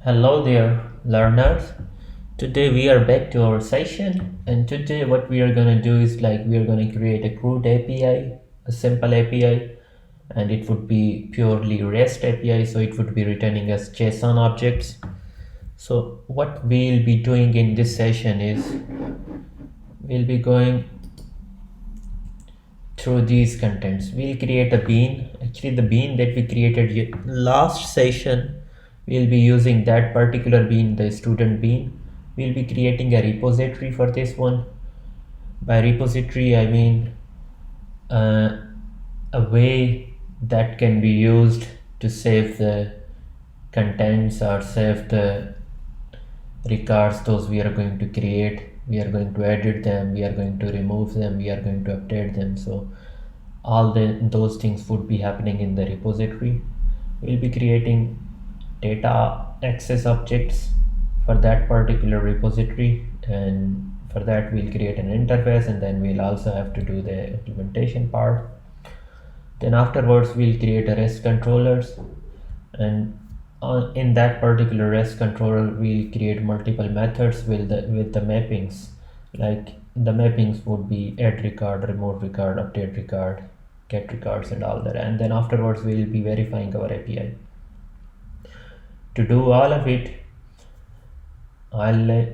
Hello there, learners. Today we are back to our session, and today what we are gonna do is we are gonna create a crude API, a simple API, and it would be purely REST API, so it would be returning as JSON objects. So what we'll be doing in this session is we'll be going through these contents. We'll create a bean. Actually, the bean that we created last session, we'll be using that particular bean, the student bean. We'll be creating a repository for this one. By repository, I mean a way that can be used to save the contents or save the records those we are going to create. We are going to edit them, we are going to remove them, we are going to update them. So all those things would be happening in the repository. We'll be creating data access objects for that particular repository, and for that we'll create an interface, and then we'll also have to do the implementation part. Then afterwards we'll create a REST controllers, and in that particular REST controller we'll create multiple methods with the mappings. Like the mappings would be add record, remove record, update record, get records, and all that. And then afterwards we'll be verifying our API. To do all of it, I'll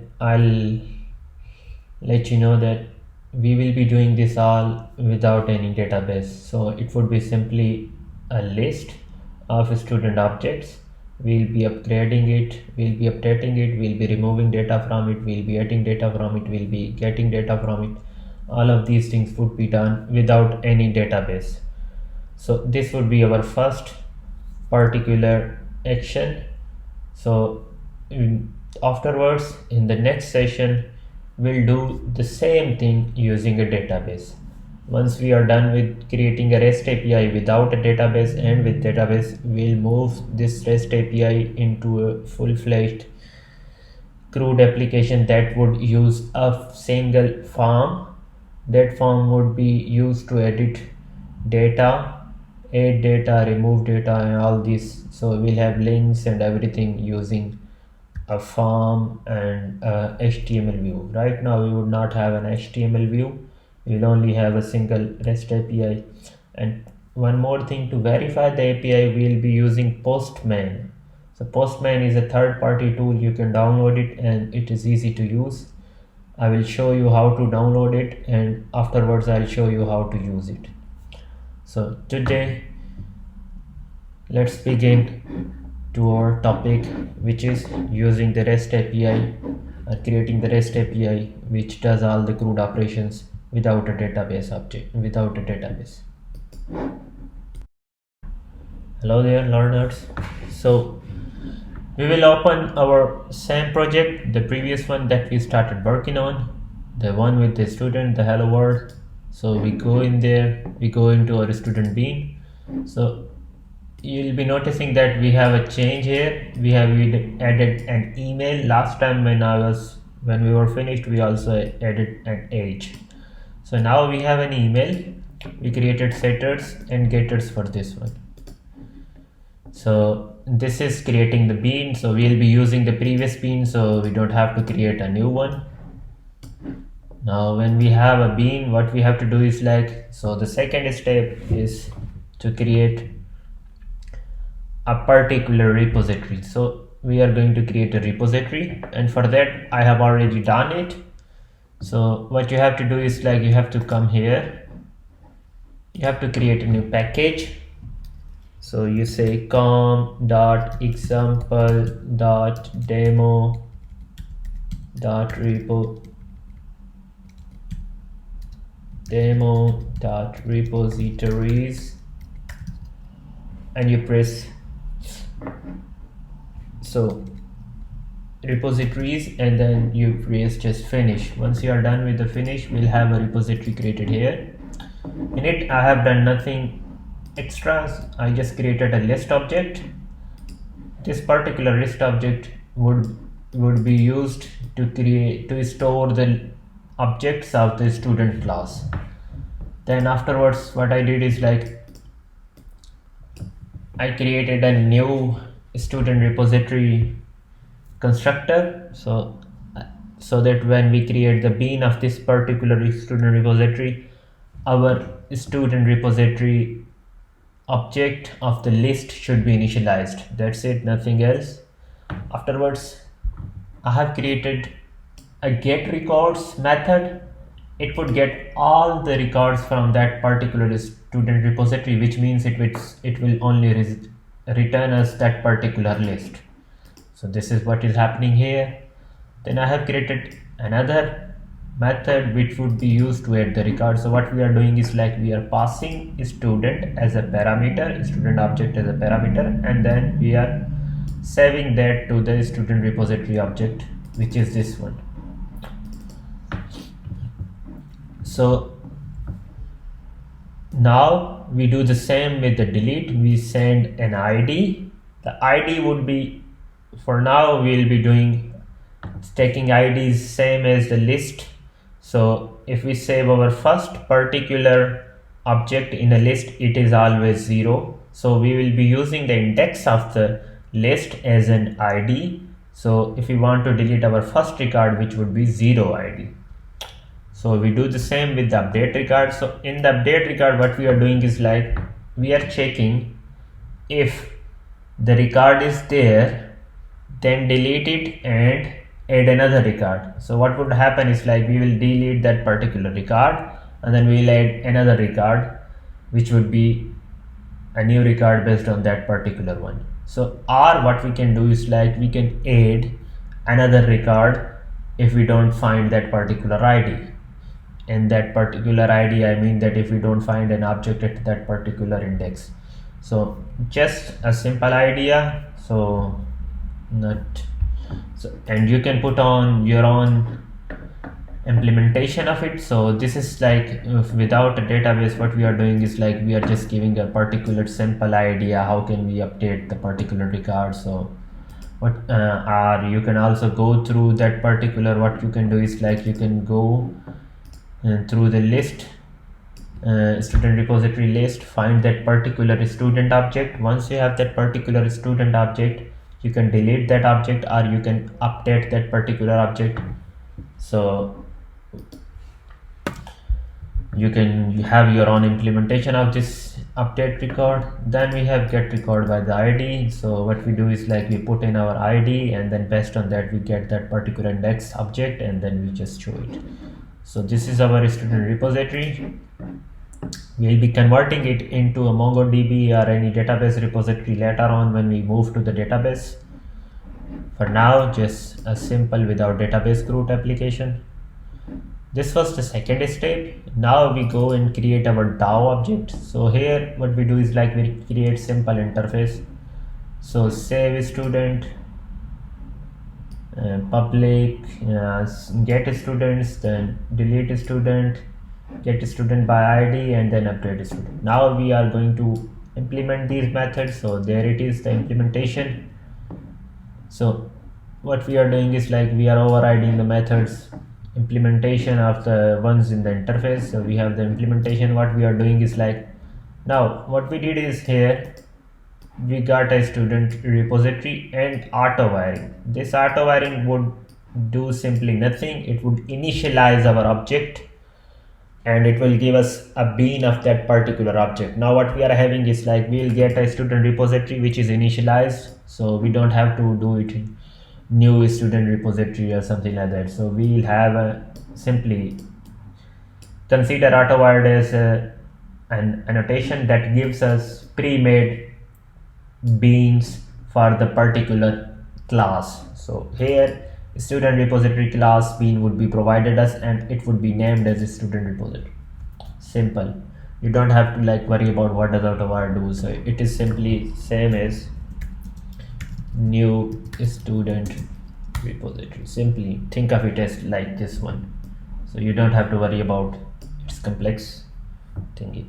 let you know that we will be doing this all without any database. So it would be simply a list of student objects. We'll be upgrading it, we'll be updating it, we'll be removing data from it, we'll be adding data from it, we'll be getting data from it. All of these things would be done without any database. So this would be our first particular action. So afterwards, in the next session, we'll do the same thing using a database. Once we are done with creating a REST API without a database and with database, we'll move this REST API into a full-fledged CRUD application that would use a single form. That form would be used to edit data, add data, remove data, and all this. So we'll have links and everything using a form and a HTML view. Right now we would not have an HTML view, we will only have a single REST API. And one more thing, to verify the API we'll be using Postman. So Postman is a third-party tool, you can download it and it is easy to use. I will show you how to download it, and afterwards I'll show you how to use it. So today let's begin to our topic, which is using the REST API, creating the REST API which does all the CRUD operations without a database object, without a database. Hello there, learners. So we will open our same project, the previous one that we started working on, the one with the student, the hello world. So we go in there, we go into our student bean. So you'll be noticing that we have a change here. We have added an email. Last time when we were finished, we also added an age. So now we have an email. We created setters and getters for this one. So this is creating the bean. So we'll be using the previous bean, so we don't have to create a new one. Now when we have a bean, what we have to do is so the second step is to create a particular repository. So we are going to create a repository, and for that I have already done it. So what you have to do is you have to come here, you have to create a new package. So you say com.example.demo.repositories, and you press repositories, and then you press just finish. Once you are done with the finish, we'll have a repository created here. In it I have done nothing extras, I just created a list object. This particular list object would be used to store the objects of the student class. Then afterwards what I did is I created a new student repository constructor, so that when we create the bean of this particular student repository, our student repository object of the list should be initialized. That's it, nothing else. Afterwards, I have created a get records method. It would get all the records from that particular student repository, which means it will only return us that particular list. So this is what is happening here. Then I have created another method which would be used to add the record. So what we are doing is like we are passing student as a parameter, student object as a parameter, and then we are saving that to the student repository object, which is this one. So now we do the same with the delete. We send an ID. The ID would be, for now we'll be doing taking IDs same as the list. So if we save our first particular object in a list, it is always 0. So we will be using the index of the list as an ID. So if we want to delete our first record, which would be 0 ID. So we do the same with the update record. So in the update record, what we are doing is like we are checking if the record is there, then delete it and add another record. So what would happen is like we will delete that particular record and then we will add another record, which would be a new record based on that particular one. So or what we can do is like we can add another record if we don't find that particular ID. And that particular ID, I mean that if we don't find an object at that particular index. So just a simple idea. So and you can put on your own implementation of it. So this is like without a database, what we are doing is like we are just giving a particular simple idea how can we update the particular record. So what or you can also go through that particular, what you can do is like you can go through the list, student repository list, find that particular student object. Once you have that particular student object, you can delete that object or you can update that particular object. So you have your own implementation of this update record. Then we have get record by the ID. So what we do is like we put in our ID and then based on that we get that particular index object and then we just show it. So this is our student repository. We'll be converting it into a MongoDB or any database repository later on when we move to the database. For now, just a simple without database root application. This was the second step. Now we go and create our DAO object. So here what we do is like we create simple interface. So save student, public, get students, then delete student, get student by ID, and then update student. Now we are going to implement these methods. So there it is, the implementation. So what we are doing is like we are overriding the methods implementation of the ones in the interface. So we have the implementation. What we are doing is like now what we did is here we got a student repository and auto wiring. This auto wiring would do simply nothing. It would initialize our object and it will give us a bean of that particular object. Now what we are having is like we'll get a student repository which is initialized, so we don't have to do it in new student repository or something like that. So we'll have a simply consider AutoWired as an annotation that gives us pre-made beans for the particular class. So here student repository class bean would be provided us and it would be named as a student repository. Simple. You don't have to like worry about what does AutoWired do. So it is simply same as new student repository. Simply think of it as like this one. So you don't have to worry about its complex thingy.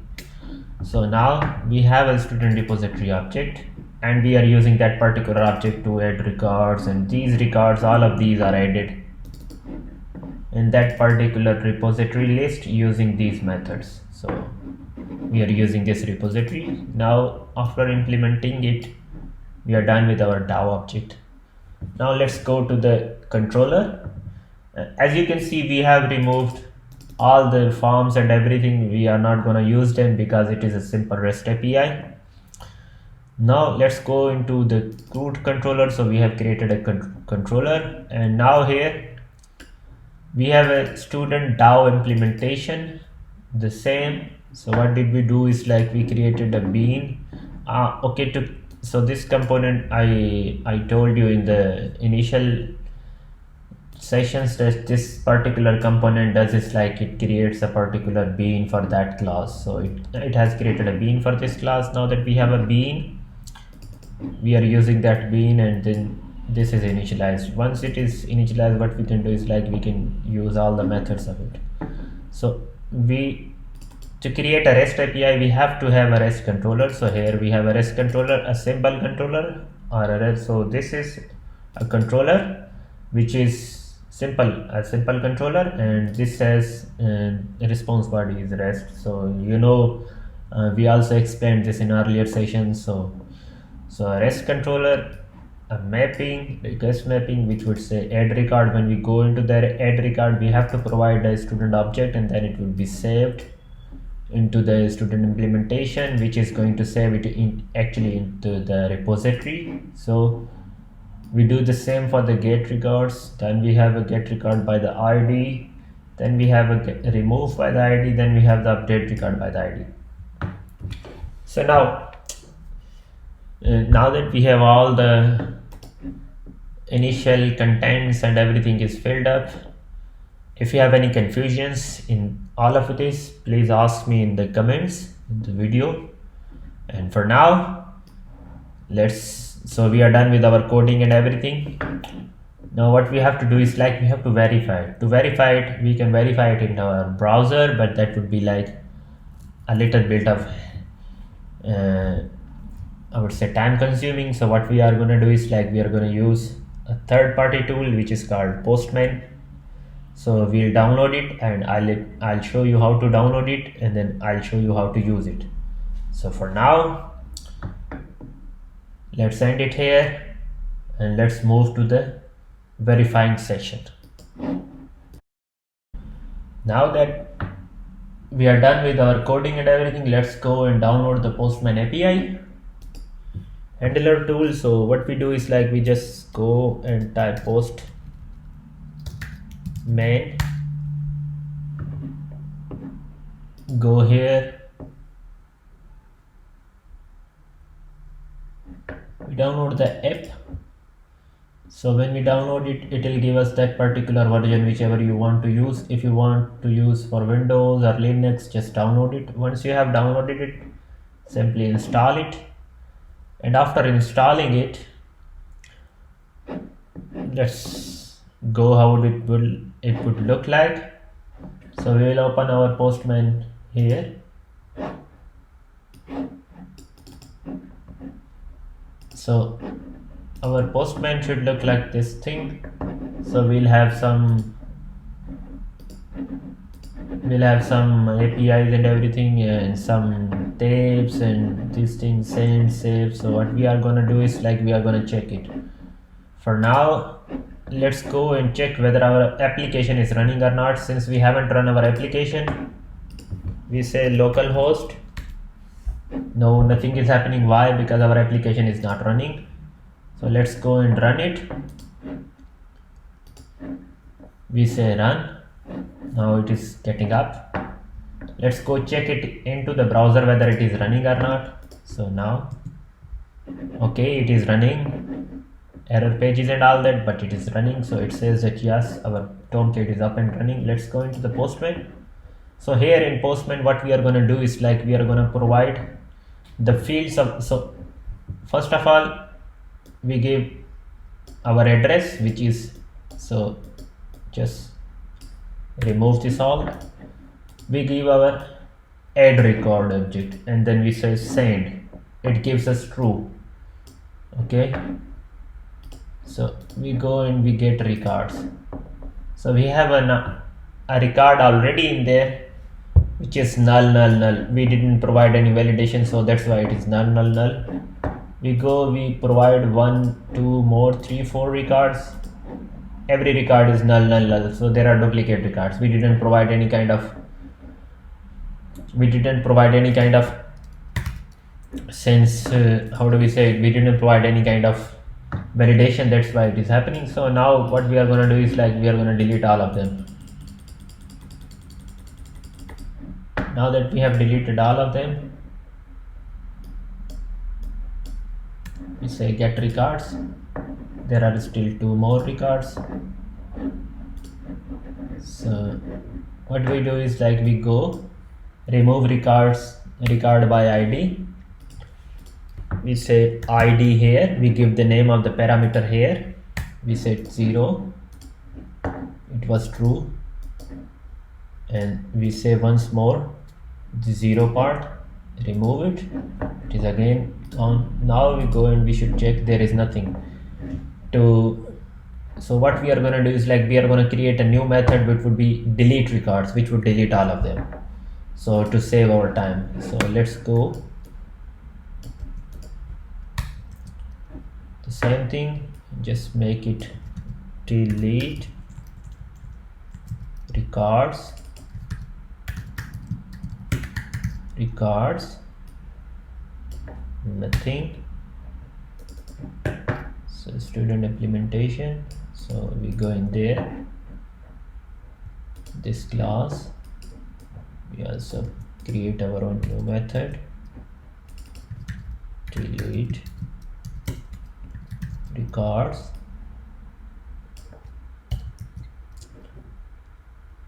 So now we have a student repository object and we are using that particular object to add records, and these records, all of these are added in that particular repository list using these methods. So we are using this repository. Now after implementing it, we are done with our DAO object. Now let's go to the controller. As you can see, we have removed all the forms and everything. We are not going to use them because it is a simple REST API. Now let's go into the root controller. So we have created a controller, and now here we have a student DAO implementation, the same. So what did we do is like we created a bean. Okay, so this component I told you in the initial sessions that this particular component does is like it creates a particular bean for that class. So it has created a bean for this class. Now that we have a bean, we are using that bean, and then this is initialized. Once it is initialized, what we can do is like we can use all the methods of it. So to create a REST API, we have to have a REST controller. So here we have a REST controller, a symbol controller, or a REST. So this is a controller which is a simple controller, and this says response body is REST. So we also explained this in earlier sessions. So a REST controller, a mapping, request mapping, which would say add record. When we go into the add record, we have to provide a student object, and then it will be saved into the student implementation, which is going to save it into the repository. So we do the same for the get records. Then we have a get record by the ID, then we have a remove by the ID, then we have the update record by the ID. So now that we have all the initial contents and everything is filled up, if you have any confusions in all of this, please ask me in the comments in the video. And for now, so we are done with our coding and everything. Now what we have to do is like we have to verify it. To verify it, we can verify it in our browser, but that would be like a little bit of I would say time consuming. So what we are going to do is like we are going to use a third-party tool which is called Postman. So we'll download it, and I'll show you how to download it, and then I'll show you how to use it. So for now, let's end it here, and let's move to the verifying session. Now that we are done with our coding and everything, let's go and download the Postman API handler tool. So what we do is like we just go and type postman, go here, we download the app. So when we download it, it will give us that particular version whichever you want to use. If you want to use for Windows or Linux, just download it. Once you have downloaded it, simply install it, and after installing it, let's go how it would look like. So we will open our Postman here. So our Postman should look like this thing. So we'll have some APIs and everything, and some tapes and these things, send, save. So what we are gonna do is like we are gonna check it. For now, let's go and check whether our application is running or not. Since we haven't run our application, we say localhost. No, nothing is happening. Why? Because our application is not running. So let's go and run it. We say run. Now it is getting up. Let's go check it into the browser whether it is running or not. So now, okay, it is running. Error pages and all that, but it is running. So it says that yes, our Tomcat is up and running. Let's go into the Postman. So here in Postman, what we are going to do is like we are going to provide the fields of. So first of all, we give our address, which is, so just remove this all. We give our add record object, and then we say send. It gives us true. Okay, so we go and we get records. So we have a record already in there, which is null null null. We didn't provide any validation, so that's why it is null null null. we go, we provide 1, 2 more, 3, 4 records. Every record is null, null, null, so there are duplicate records. We didn't provide any kind of sense, how do we say it, we didn't provide any kind of validation, that's why it is happening. So now what we are going to do is like we are going to delete all of them. Now that we have deleted all of them, we say get records. There are still 2 more records. So what we do is like we go remove record by ID. We say ID here, we give the name of the parameter here, we set 0, it was true, and we say once more the 0 part, remove it, it is again on. Now we go and we should check there is nothing to. So what we are going to do is like we are going to create a new method which would be delete records, which would delete all of them, so to save our time. So let's go the same thing, just make it delete records, nothing. So student implementation, so we go in there, this class, we also create our own new method, delete records.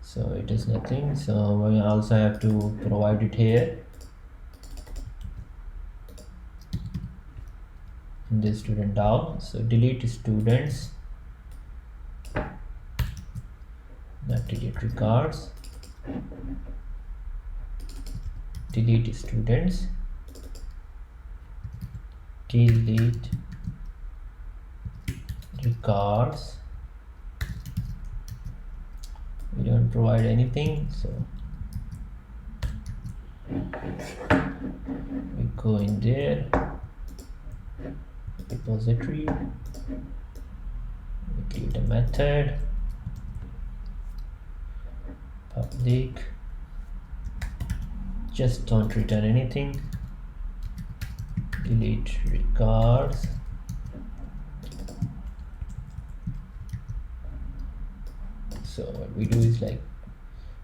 So it is nothing, so we also have to provide it here in the student down. So delete students, not delete records, delete students, delete records. We don't provide anything, so we go in there, repository, we create a method, public, just don't return anything, delete records. So what we do is like,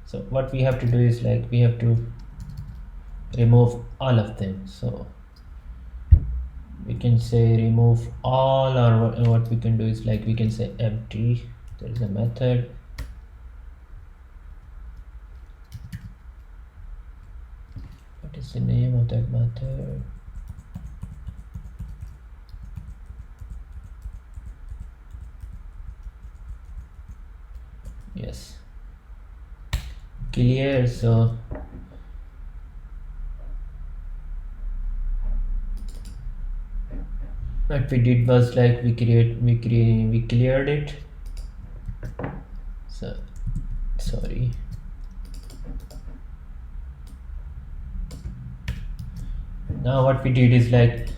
so what we have to do is like we have to remove all of them. So we can say remove all, or what we can do is like we can say empty. There is a method, what is the name of that method? Yes, clear. So what we did was like we cleared it. So sorry, now what we did is like,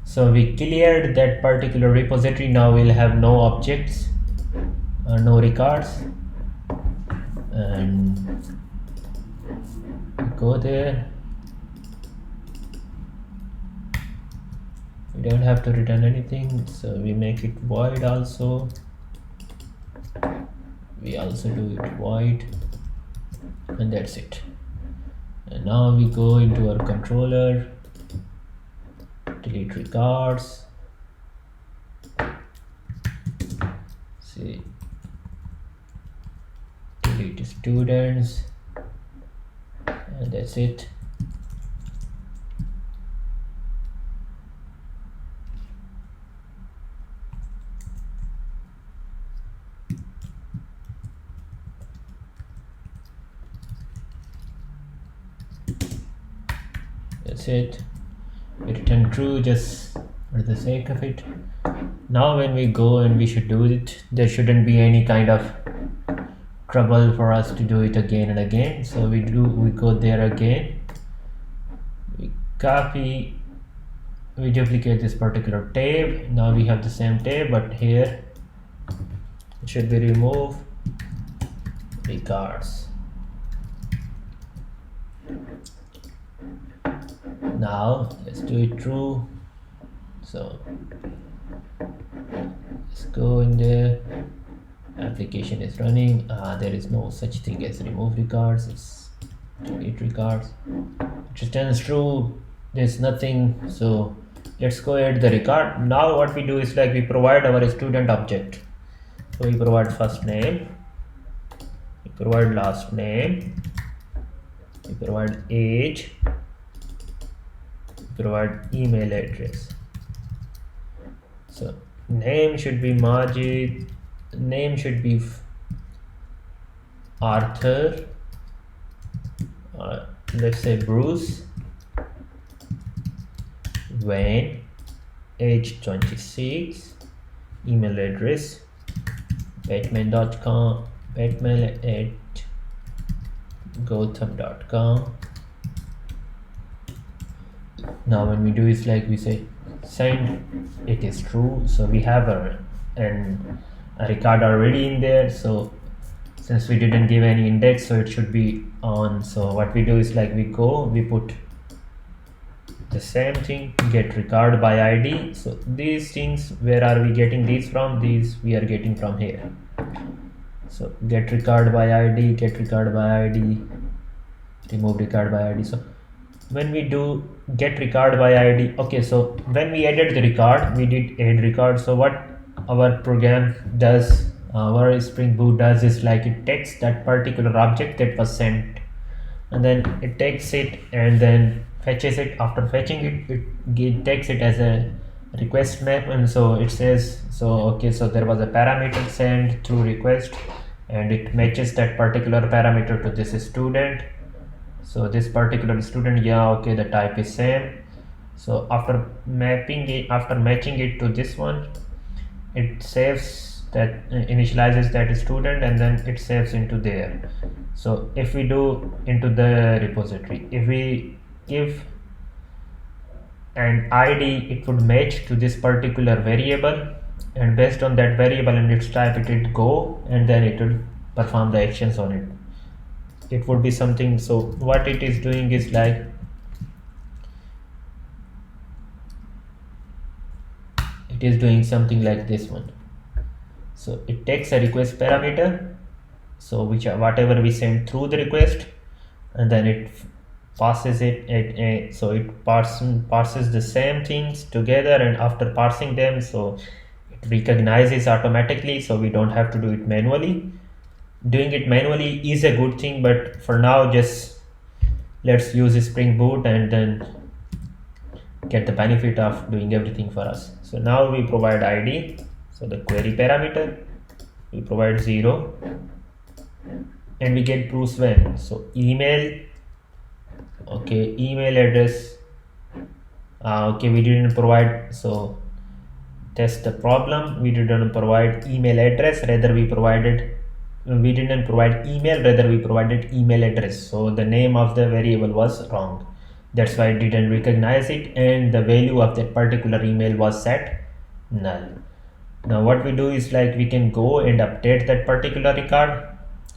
so we cleared that particular repository. Now we'll have no objects, no records, and we go there. We don't have to return anything, so we make it void also. We also do it void, and that's it. And now we go into our controller, delete records, see, delete students, and that's it. That's it. We return true just for the sake of it. Now when we go and we should do it, there shouldn't be any kind of trouble for us to do it again and again. So we go there again, we copy we duplicate this particular tab. Now we have the same tab, but here it should be remove records. Now let's do it true. So let's go in there. Application is running. There is no such thing as remove records. It's delete records. It returns true. There's nothing. So let's go add the record. Now what we do is like we provide our student object. So we provide first name, we provide last name, we provide age, we provide email address. So name should be Majid, name should be Arthur, let's say Bruce, Wayne, age 26, email address batman.com, batman@gotham.com. Now when we do is like we say send, it is true. So we have a record already in there. So since we didn't give any index, so it should be on. So what we do is like we put the same thing, get record by ID. So these things, where are we getting these from? These we are getting from here. So get record by ID, get record by ID, remove record by ID. So when we do get record by ID, okay, so when we added the record, we did add record. So what our program does, our Spring Boot does is like it takes that particular object that was sent, and then it takes it and then fetches it. After fetching it, it takes it as a request map, and so it says, so okay, so there was a parameter sent through request, and it matches that particular parameter to this student. So this particular student, yeah, okay, the type is same. So after mapping it, after matching it to this one, it saves that, initializes that student, and then it saves into there. So if we do into the repository, if we give an ID, it would match to this particular variable, and based on that variable and its type, it would go, and then it would perform the actions on it. It would be something. So what it is doing is like it is doing something like this one. So it takes a request parameter, so whatever we send through the request, and then it passes it so it parses the same things together, and after parsing them, so it recognizes automatically, so we don't have to do it manually. Doing it manually is a good thing, but for now just let's use Spring Boot and then get the benefit of doing everything for us. So now we provide ID, so the query parameter, we provide 0, and we get Bruce Wayne. So email, okay, email address, okay, we didn't provide, so test the problem, we didn't provide email address, rather we didn't provide email, rather we provided email address. So the name of the variable was wrong, that's why it didn't recognize it, and the value of that particular email was set null. Now what we do is like we can go and update that particular record,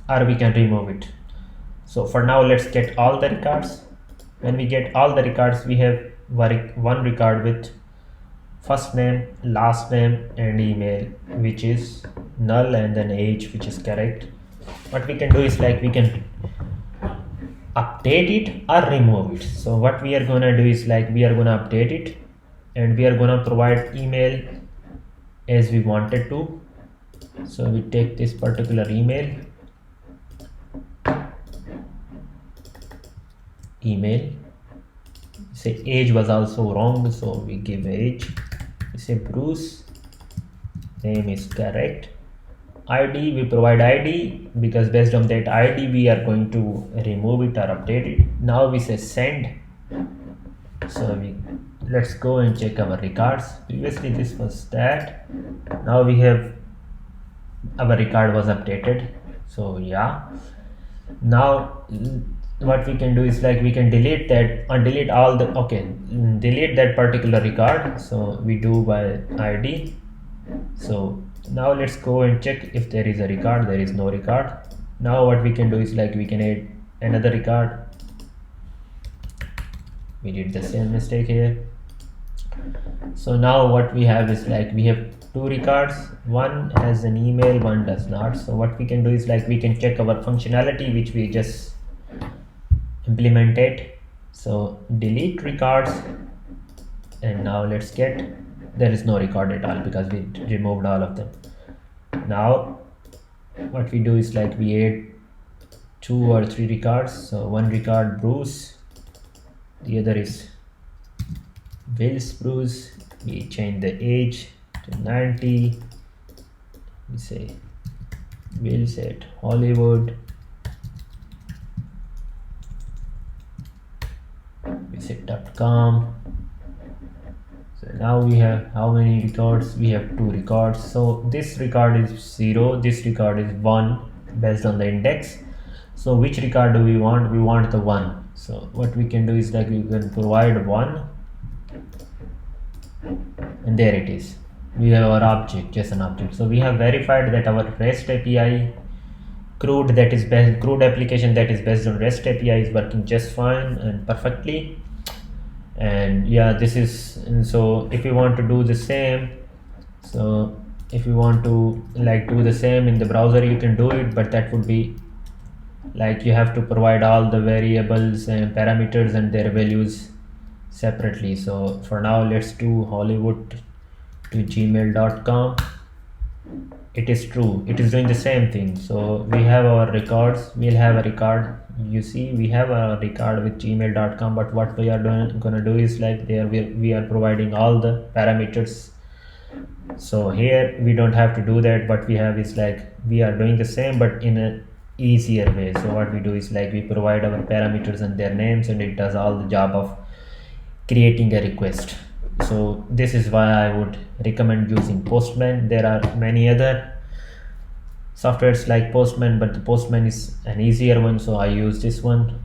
or we can remove it. So for now let's get all the records. When we get all the records, we have one record with first name, last name, and email, which is null, and then age, which is correct. What we can do is like we can update it or remove it. So what we are gonna do is like we are gonna update it, and we are gonna provide email as we wanted to. So we take this particular email, say age was also wrong, so we give age, we say Bruce, name is correct, ID, we provide ID, because based on that ID we are going to remove it or update it. Now we say send, so let's go and check our records. Previously this was that, now we have our record was updated. So yeah, now what we can do is like we can delete that or delete all the delete that particular record. So we do by id. So now let's go and check if there is a record. There is no record. Now what we can do is like we can add another record. We did the same mistake here. So now what we have is like we have two records. One has an email, one does not. So what we can do is like we can check our functionality which we just implemented. So delete records, and now let's get, there is no record at all because we removed all of them. Now what we do is like we add 2 or 3 records. So one record Bruce, the other is Will's Bruce. We change the age to 90. We say Will's at Hollywood. We say .com. So now we have how many records? We have 2 records. So this record is 0, this record is 1 based on the index. So which record do we want? We want the 1. So what we can do is like we can provide 1, and there it is. We have our object, JSON object. So we have verified that our REST API CRUD application that is based on REST API is working just fine and perfectly. And yeah, this is, and so if you want to do the same, so if you want to like do the same in the browser, you can do it, but that would be like you have to provide all the variables and parameters and their values separately. So for now, let's do Hollywood to gmail.com. It is true, it is doing the same thing. So we have our records, we'll have a record. You see we have a record with gmail.com, but what we are gonna do is like there we are providing all the parameters. So here we don't have to do that, but we have is like we are doing the same but in a easier way. So what we do is like we provide our parameters and their names, and it does all the job of creating a request. So this is why I would recommend using Postman. There are many other softwares like Postman, but the Postman is an easier one, so I use this one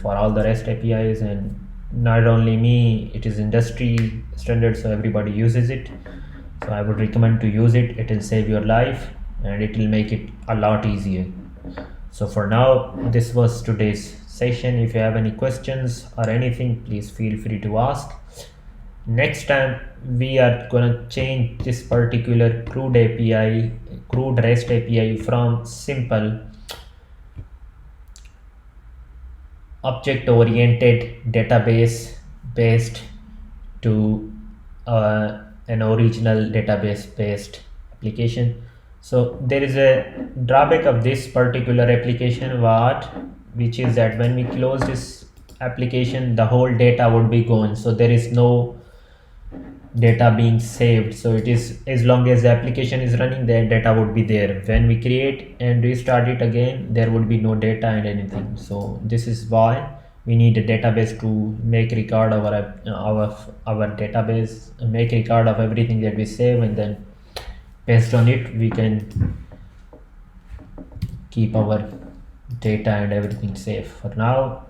for all the REST APIs. And not only me, it is industry standard, so everybody uses it. So I would recommend to use it. It will save your life and it will make it a lot easier. So for now, this was today's session. If you have any questions or anything, please feel free to ask. Next time we are gonna change this particular CRUD REST API from simple object-oriented database based to an original database based application. So there is a drawback of this particular application, which is that when we close this application, the whole data would be gone. So there is no data being saved. So it is, as long as the application is running, the data would be there. When we create and restart it again, there would be no data and anything. So this is why we need a database to make record of our database, make record of everything that we save, and then based on it we can keep our data and everything safe. For now,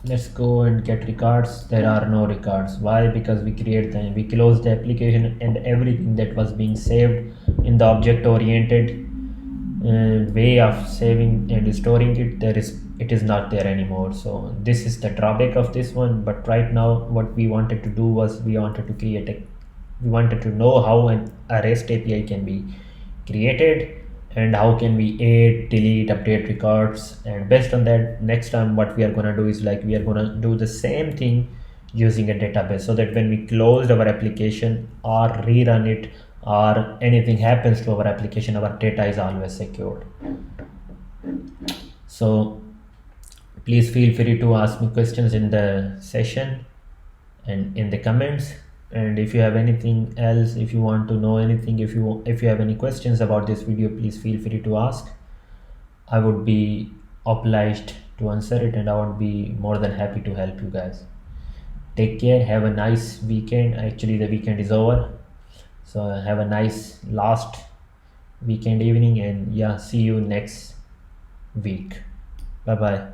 let's go and get records. There are no records. Why? Because we closed the application, and everything that was being saved in the object oriented way of saving and storing it is not there anymore. So this is the drawback of this one. But right now what we wanted to do was we wanted to know how a REST API can be created and how can we add, delete, update records. And based on that, next time what we are going to do is like we are going to do the same thing using a database, so that when we close our application or rerun it or anything happens to our application, our data is always secured. So please feel free to ask me questions in the session and in the comments. And if you have anything else, if you want to know anything, if you have any questions about this video, please feel free to ask. I would be obliged to answer it, and I would be more than happy to help you guys. Take care, have a nice weekend. Actually the weekend is over, so have a nice last weekend evening, and yeah, see you next week. Bye bye.